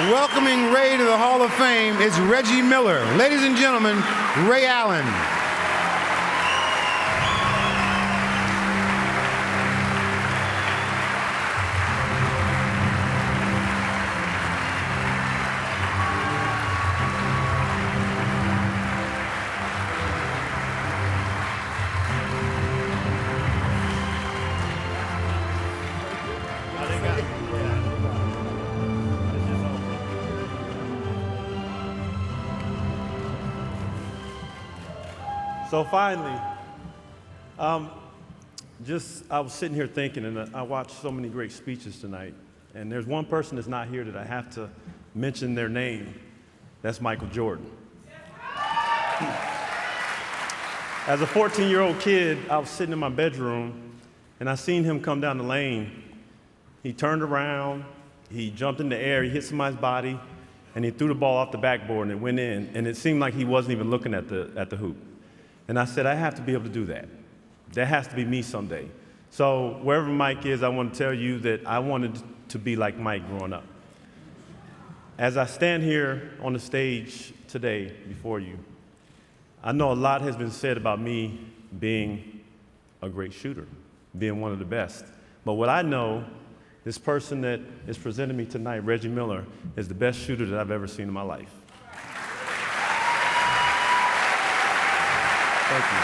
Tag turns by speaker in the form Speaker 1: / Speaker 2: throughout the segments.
Speaker 1: Welcoming Ray to the Hall of Fame is Reggie Miller. Ladies and gentlemen, Ray Allen.
Speaker 2: So finally, I was sitting here thinking, and I watched so many great speeches tonight, and there's one person that's not here that I have to mention their name. That's Michael Jordan. As a 14-year-old kid, I was sitting in my bedroom, and I seen him come down the lane. He turned around, he jumped in the air, he hit somebody's body, and he threw the ball off the backboard, and it went in, and it seemed like he wasn't even looking at the hoop. And I said, I have to be able to do that. That has to be me someday. So wherever Mike is, I want to tell you that I wanted to be like Mike growing up. As I stand here on the stage today before you, I know a lot has been said about me being a great shooter, being one of the best. But what I know, this person that is presenting me tonight, Reggie Miller, is the best shooter that I've ever seen in my life. Thank you.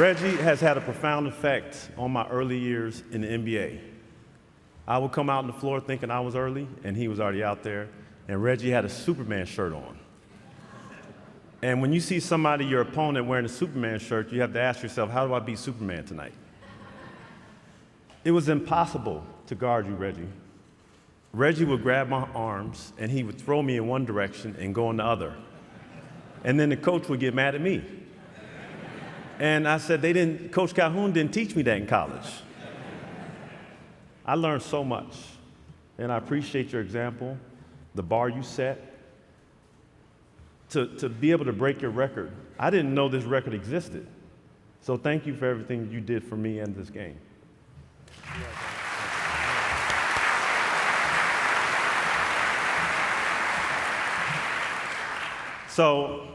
Speaker 2: Reggie has had a profound effect on my early years in the NBA. I would come out on the floor thinking I was early, and he was already out there, and Reggie had a Superman shirt on. And when you see somebody, your opponent, wearing a Superman shirt, you have to ask yourself, how do I beat Superman tonight? It was impossible to guard you, Reggie. Reggie would grab my arms, and he would throw me in one direction and go in the other. And then the coach would get mad at me. And I said, Coach Calhoun didn't teach me that in college. I learned so much, and I appreciate your example, the bar you set, to be able to break your record. I didn't know this record existed. So thank you for everything you did for me and this game. So,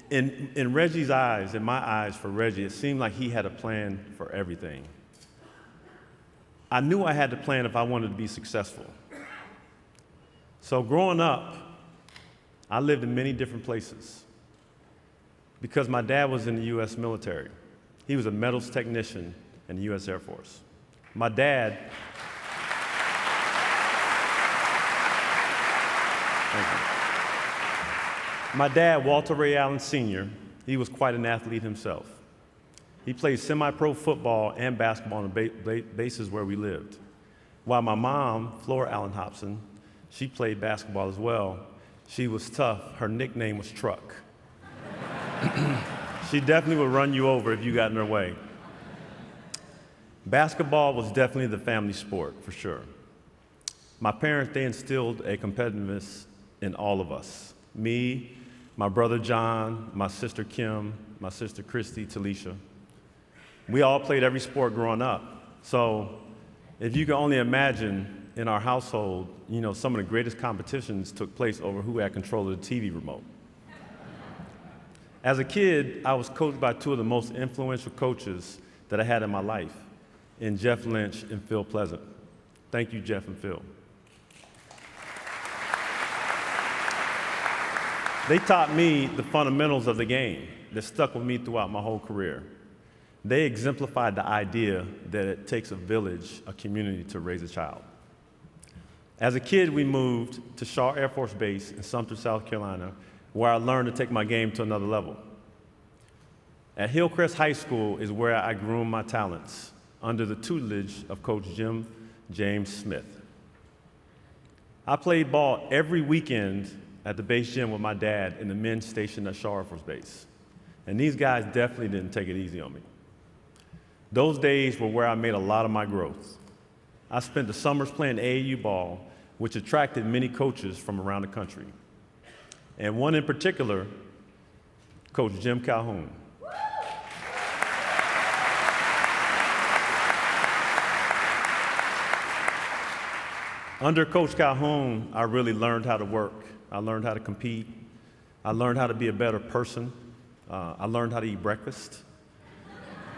Speaker 2: in Reggie's eyes, in my eyes for Reggie, it seemed like he had a plan for everything. I knew I had to plan if I wanted to be successful. So growing up, I lived in many different places because my dad was in the U.S. military. He was a metals technician in the U.S. Air Force. My dad, thank you. My dad, Walter Ray Allen Sr., he was quite an athlete himself. He played semi-pro football and basketball on the bases where we lived. While my mom, Flora Allen Hobson, she played basketball as well. She was tough. Her nickname was Truck. She definitely would run you over if you got in her way. Basketball was definitely the family sport, for sure. My parents, they instilled a competitiveness in all of us. Me, my brother John, my sister Kim, my sister Christy, Talisha. We all played every sport growing up. So if you can only imagine in our household, some of the greatest competitions took place over who had control of the TV remote. As a kid, I was coached by two of the most influential coaches that I had in my life, in Jeff Lynch and Phil Pleasant. Thank you, Jeff and Phil. They taught me the fundamentals of the game that stuck with me throughout my whole career. They exemplified the idea that it takes a village, a community, to raise a child. As a kid, we moved to Shaw Air Force Base in Sumter, South Carolina, where I learned to take my game to another level. At Hillcrest High School is where I groomed my talents under the tutelage of Coach James Smith. I played ball every weekend at the base gym with my dad in the men's station at Shaw Air Force Base. And these guys definitely didn't take it easy on me. Those days were where I made a lot of my growth. I spent the summers playing AAU ball, which attracted many coaches from around the country. And one in particular, Coach Jim Calhoun. Under Coach Calhoun, I really learned how to work. I learned how to compete. I learned how to be a better person. I learned how to eat breakfast.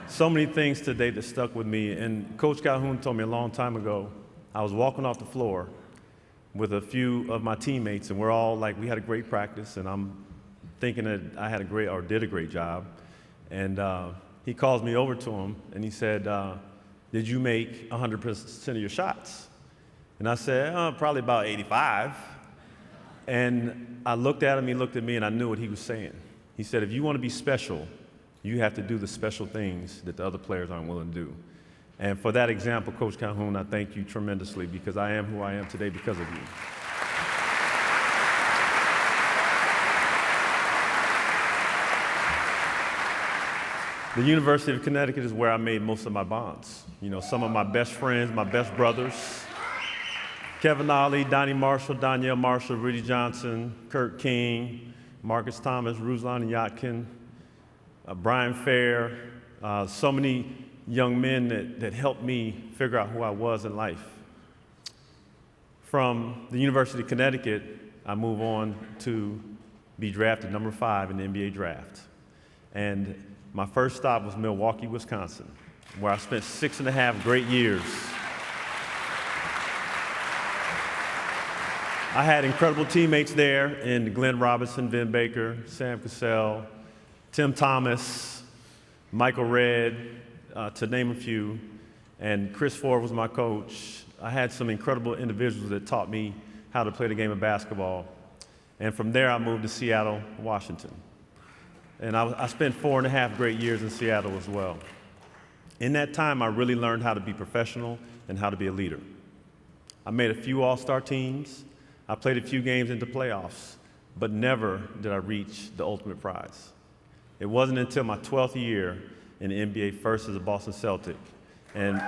Speaker 2: So many things today that stuck with me. And Coach Calhoun told me a long time ago, I was walking off the floor with a few of my teammates, and we're all like, we had a great practice, and I'm thinking that I had a great, or did a great job. And he calls me over to him, and he said, did you make 100% of your shots? And I said, probably about 85. And I looked at him, he looked at me, and I knew what he was saying. He said, if you want to be special, you have to do the special things that the other players aren't willing to do. And for that example, Coach Calhoun, I thank you tremendously, because I am who I am today because of you. The University of Connecticut is where I made most of my bonds. You know, some of my best friends, my best brothers, Kevin Ollie, Donnie Marshall, Danielle Marshall, Rudy Johnson, Kurt King, Marcus Thomas, Ruslan Yatkin, Brian Fair, so many young men that helped me figure out who I was in life. From the University of Connecticut, I move on to be drafted number 5 in the NBA draft. And my first stop was Milwaukee, Wisconsin, where I spent 6.5 great years. I had incredible teammates there in Glenn Robinson, Vin Baker, Sam Cassell, Tim Thomas, Michael Redd, to name a few, and Chris Ford was my coach. I had some incredible individuals that taught me how to play the game of basketball. And from there, I moved to Seattle, Washington. And I spent 4.5 great years in Seattle as well. In that time, I really learned how to be professional and how to be a leader. I made a few all-star teams. I played a few games into playoffs, but never did I reach the ultimate prize. It wasn't until my 12th year in the NBA, first as a Boston Celtic. And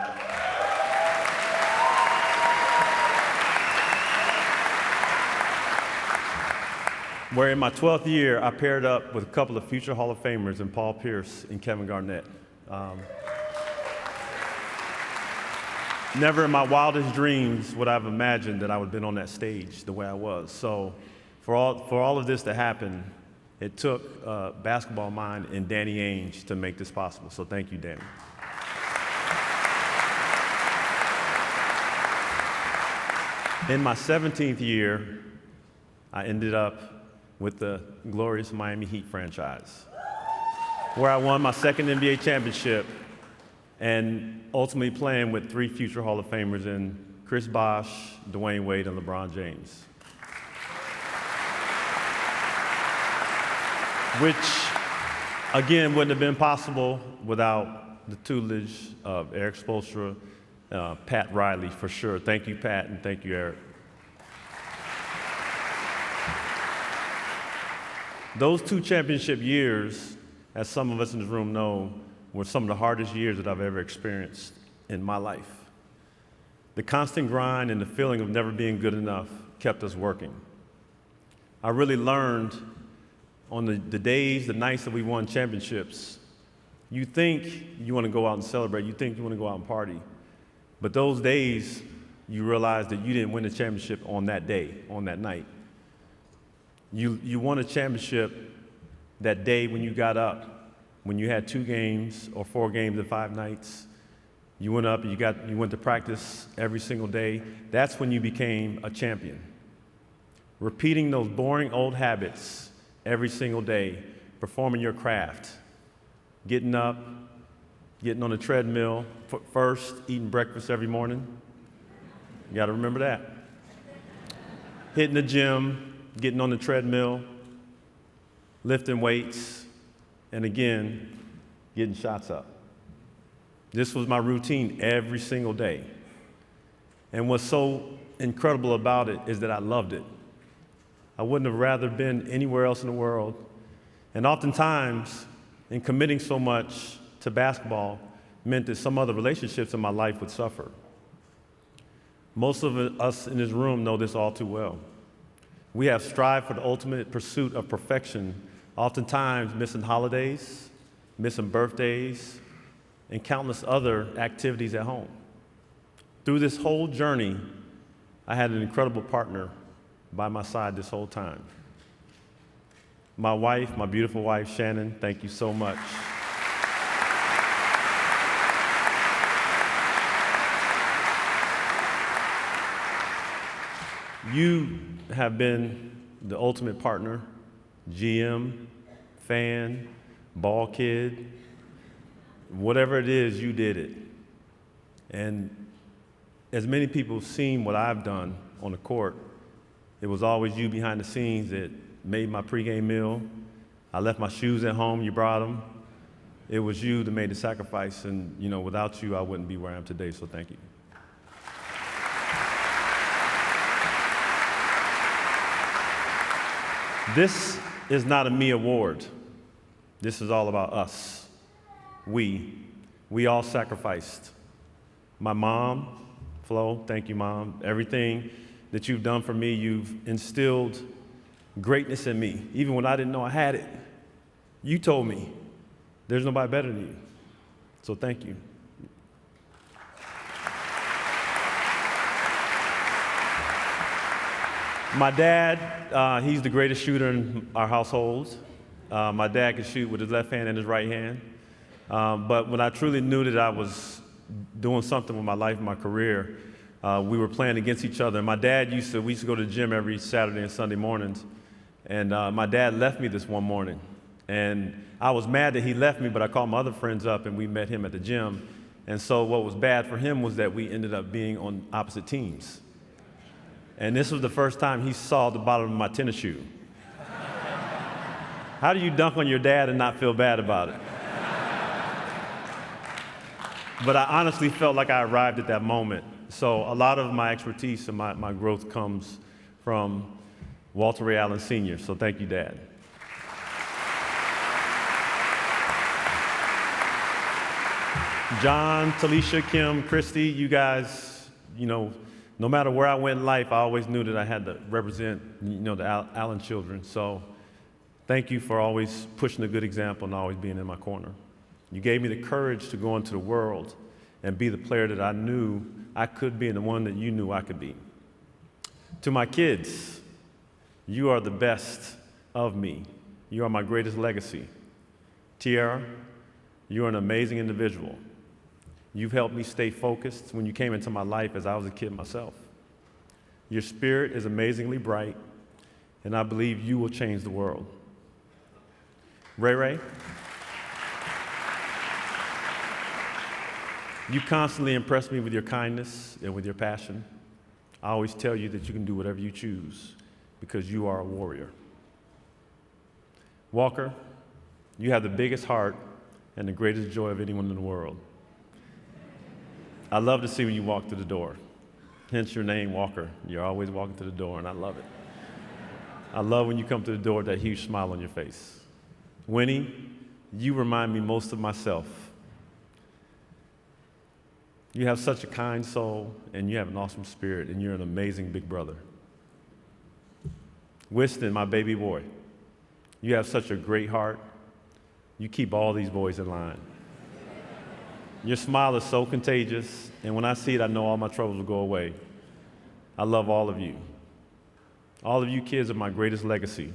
Speaker 2: where in my 12th year, I paired up with a couple of future Hall of Famers in Paul Pierce and Kevin Garnett. Never in my wildest dreams would I have imagined that I would have been on that stage the way I was. So for all of this to happen, it took basketball mind and Danny Ainge to make this possible. So thank you, Danny. In my 17th year, I ended up with the glorious Miami Heat franchise, where I won my second NBA championship and ultimately playing with 3 future Hall of Famers in Chris Bosh, Dwayne Wade, and LeBron James. Which, again, wouldn't have been possible without the tutelage of Eric Spoelstra, Pat Riley, for sure. Thank you, Pat, and thank you, Eric. Those 2 championship years, as some of us in this room know, were some of the hardest years that I've ever experienced in my life. The constant grind and the feeling of never being good enough kept us working. I really learned on the days, the nights that we won championships, you think you want to go out and celebrate, you think you want to go out and party, but those days, you realize that you didn't win the championship on that day, on that night. You won a championship that day when you got up, when you had 2 games or 4 games in 5 nights. You went up and you went to practice every single day. That's when you became a champion. Repeating those boring old habits every single day, performing your craft, getting up, getting on the treadmill first, eating breakfast every morning. You got to remember that. Hitting the gym, getting on the treadmill, lifting weights, and again, getting shots up. This was my routine every single day. And what's so incredible about it is that I loved it. I wouldn't have rather been anywhere else in the world. And oftentimes, in committing so much to basketball meant that some other relationships in my life would suffer. Most of us in this room know this all too well. We have strived for the ultimate pursuit of perfection, oftentimes missing holidays, missing birthdays, and countless other activities at home. Through this whole journey, I had an incredible partner by my side this whole time. My wife, my beautiful wife, Shannon, thank you so much. You have been the ultimate partner, GM, fan, ball kid, whatever it is, you did it. And as many people have seen what I've done on the court, it was always you behind the scenes that made my pregame meal. I left my shoes at home, you brought them. It was you that made the sacrifice, and without you, I wouldn't be where I am today, so thank you. This is not a me award. This is all about us. We all sacrificed. My mom, Flo, thank you, Mom. Everything that you've done for me, you've instilled greatness in me. Even when I didn't know I had it, you told me, there's nobody better than you. So thank you. My dad, he's the greatest shooter in our household. My dad could shoot with his left hand and his right hand. But when I truly knew that I was doing something with my life and my career, we were playing against each other. And my dad we used to go to the gym every Saturday and Sunday mornings. And my dad left me this one morning. And I was mad that he left me, but I called my other friends up and we met him at the gym. And so what was bad for him was that we ended up being on opposite teams. And this was the first time he saw the bottom of my tennis shoe. How do you dunk on your dad and not feel bad about it? But I honestly felt like I arrived at that moment. So a lot of my expertise and my growth comes from Walter Ray Allen Sr., so thank you, Dad. John, Talisha, Kim, Christy, you guys, no matter where I went in life, I always knew that I had to represent, the Allen children. So thank you for always pushing a good example and always being in my corner. You gave me the courage to go into the world and be the player that I knew I could be and the one that you knew I could be. To my kids, you are the best of me. You are my greatest legacy. Tiara, you're an amazing individual. You've helped me stay focused when you came into my life as I was a kid myself. Your spirit is amazingly bright, and I believe you will change the world. Ray Ray, you constantly impress me with your kindness and with your passion. I always tell you that you can do whatever you choose because you are a warrior. Walker, you have the biggest heart and the greatest joy of anyone in the world. I love to see when you walk through the door. Hence your name, Walker. You're always walking through the door, and I love it. I love when you come through the door with that huge smile on your face. Winnie, you remind me most of myself. You have such a kind soul, and you have an awesome spirit, and you're an amazing big brother. Winston, my baby boy, you have such a great heart. You keep all these boys in line. Your smile is so contagious, and when I see it, I know all my troubles will go away. I love all of you. All of you kids are my greatest legacy.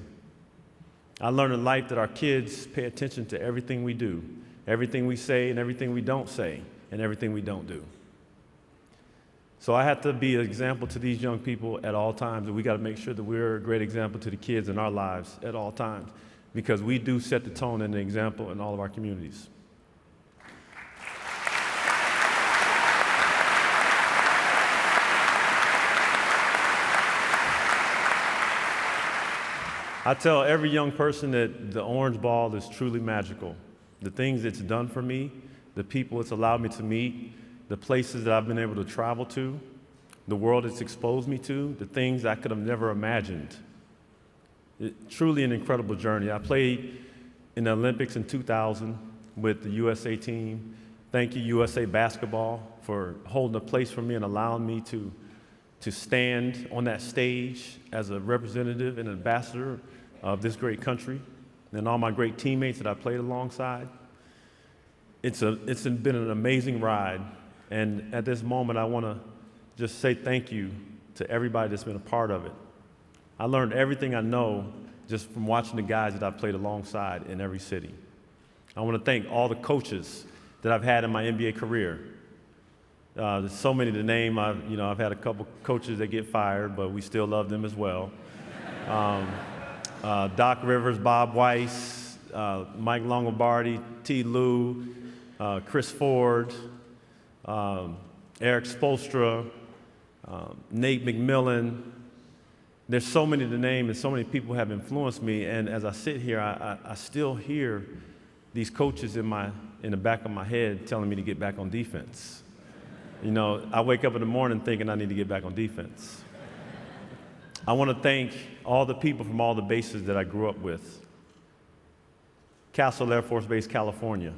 Speaker 2: I learned in life that our kids pay attention to everything we do, everything we say, and everything we don't say, and everything we don't do. So I have to be an example to these young people at all times, and we got to make sure that we're a great example to the kids in our lives at all times, because we do set the tone and the example in all of our communities. I tell every young person that the orange ball is truly magical. The things it's done for me, the people it's allowed me to meet, the places that I've been able to travel to, the world it's exposed me to, the things I could have never imagined. Truly an incredible journey. I played in the Olympics in 2000 with the USA team. Thank you, USA Basketball, for holding a place for me and allowing me to stand on that stage as a representative and ambassador of this great country, and all my great teammates that I played alongside. It's been an amazing ride, and at this moment I want to just say thank you to everybody that's been a part of it. I learned everything I know just from watching the guys that I've played alongside in every city. I want to thank all the coaches that I've had in my NBA career. There's so many to name. I've had a couple coaches that get fired, but we still love them as well. Doc Rivers, Bob Weiss, Mike Longobardi, T. Lue, Chris Ford, Eric Spoelstra, Nate McMillan. There's so many to name, and so many people have influenced me. And as I sit here, I still hear these coaches in the back of my head telling me to get back on defense. You know, I wake up in the morning thinking I need to get back on defense. I want to thank all the people from all the bases that I grew up with. Castle Air Force Base, California.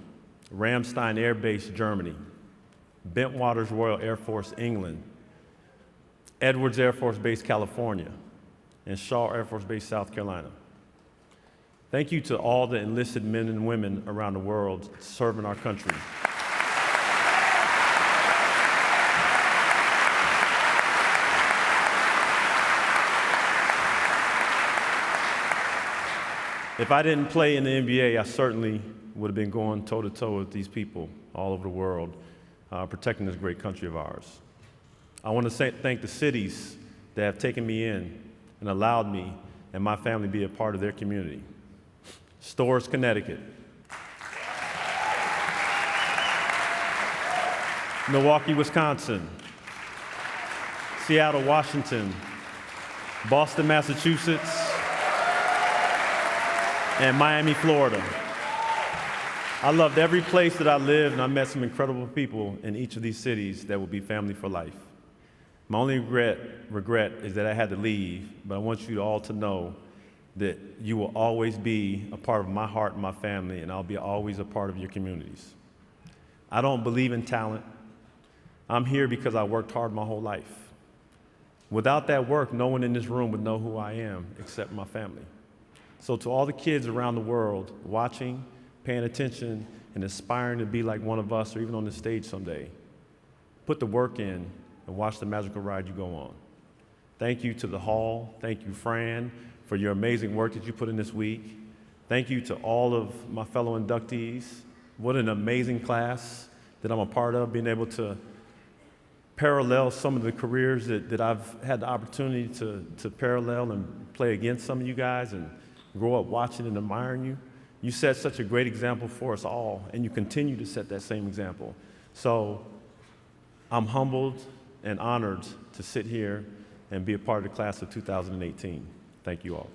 Speaker 2: Ramstein Air Base, Germany. Bentwaters Royal Air Force, England. Edwards Air Force Base, California. And Shaw Air Force Base, South Carolina. Thank you to all the enlisted men and women around the world serving our country. If I didn't play in the NBA, I certainly would have been going toe-to-toe with these people all over the world, protecting this great country of ours. I want to thank the cities that have taken me in and allowed me and my family to be a part of their community. Storrs, Connecticut. Milwaukee, Wisconsin. Seattle, Washington. Boston, Massachusetts. And Miami, Florida. I loved every place that I lived, and I met some incredible people in each of these cities that will be family for life. My only regret is that I had to leave, but I want you all to know that you will always be a part of my heart and my family, and I'll be always a part of your communities. I don't believe in talent. I'm here because I worked hard my whole life. Without that work, no one in this room would know who I am except my family. So to all the kids around the world watching, paying attention, and aspiring to be like one of us or even on the stage someday, put the work in and watch the magical ride you go on. Thank you to the Hall. Thank you, Fran, for your amazing work that you put in this week. Thank you to all of my fellow inductees. What an amazing class that I'm a part of, being able to parallel some of the careers that I've had the opportunity to parallel and play against some of you guys and grow up watching and admiring you. You set such a great example for us all, and you continue to set that same example. So I'm humbled and honored to sit here and be a part of the class of 2018. Thank you all.